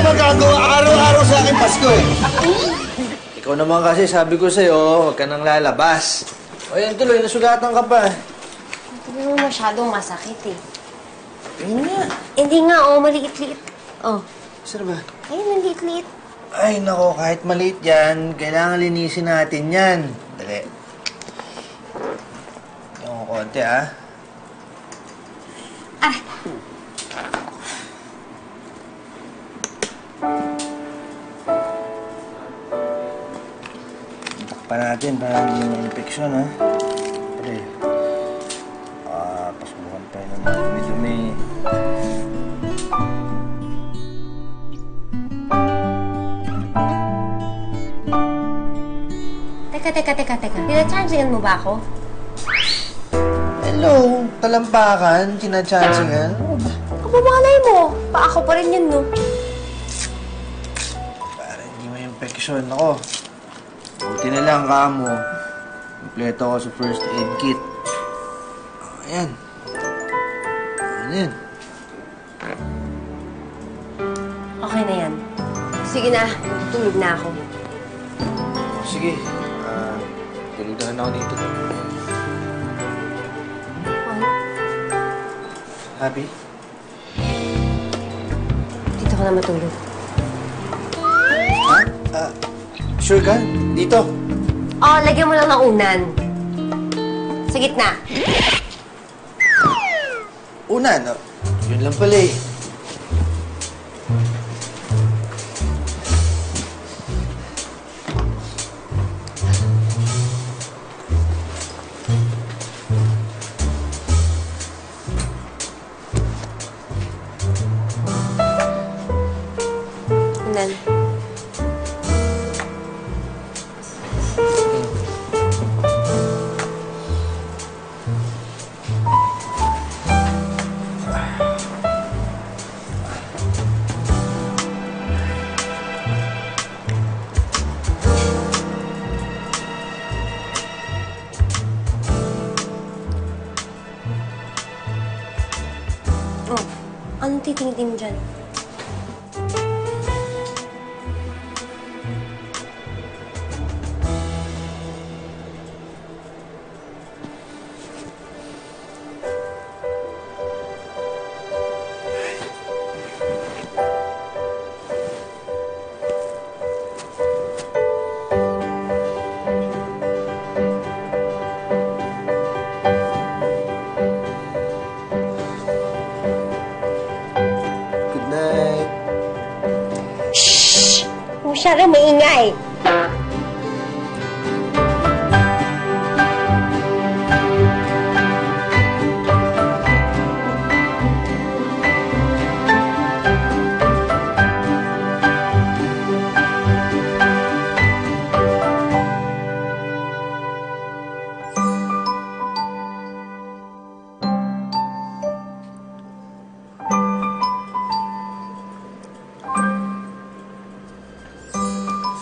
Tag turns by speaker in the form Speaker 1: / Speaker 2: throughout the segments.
Speaker 1: magagawa araw-araw sa akin Pasko eh.
Speaker 2: Ikaw naman kasi, sabi ko sa'yo, huwag ka nang lalabas. O yan tuloy, nasugatan ka pa.
Speaker 3: Hindi mo masyadong masakit eh.
Speaker 2: Tingin nga.
Speaker 3: Hindi nga, maliit-liit. Oh.
Speaker 2: Sir ba?
Speaker 3: Ayun, maliit-liit.
Speaker 2: Ay, nako, kahit maliit yan, kailangan linisin natin yan. Dali. Yung konti, ah.
Speaker 3: Ah!
Speaker 2: Takpan natin para hindi ma-infeksyon, ha? Pre. Pasubukan pa yun naman. Dumi-dumi.
Speaker 3: Teka. Tinachansingan mo ba ako?
Speaker 2: Hello, talampakan, sinachansingan.
Speaker 3: Kapamalay mo. Pa ako pa rin yun, no?
Speaker 2: Para hindi may infeksyon. Ako, buti na lang kamo. Kompleto ako sa first aid kit. Ayan. Ayan.
Speaker 3: Okay na yan. Sige na, tulog na ako.
Speaker 2: Sige, tuludahan ako dito.
Speaker 3: Oh,
Speaker 2: Happy?
Speaker 3: dito ka na matulog.
Speaker 2: Ha? Sure ka? Dito?
Speaker 3: Oh, lagyan mo lang ng unan. Sa gitna.
Speaker 2: Una, no? Yun lang pala eh.
Speaker 3: Unan. Oh, anong titingin mo dyan?
Speaker 2: Good night.
Speaker 3: Shhh! Masyadong maingay.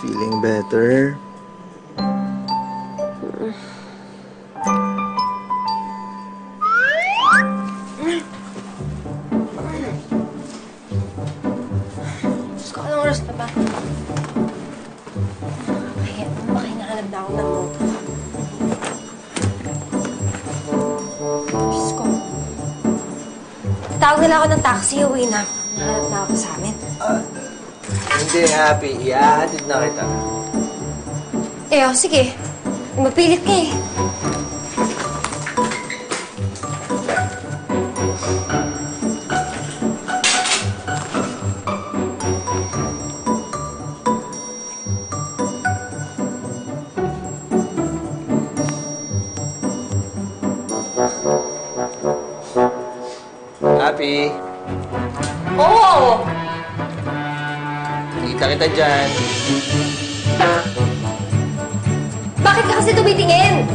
Speaker 2: Feeling better?
Speaker 3: Diyos ko, anong oras na ba? Kaya, baka hinahanap na ako ng moto. Diyos ko. Tawag nila ako ng taxi, uwi na ako. Nahanap na ako sa amin.
Speaker 2: Hindi, Happy. Iahatid na kita.
Speaker 3: Sige. Mapilit ka eh.
Speaker 2: Happy,
Speaker 3: Oo!
Speaker 2: kita dyan.
Speaker 3: Bakit ka kasi tumitingin?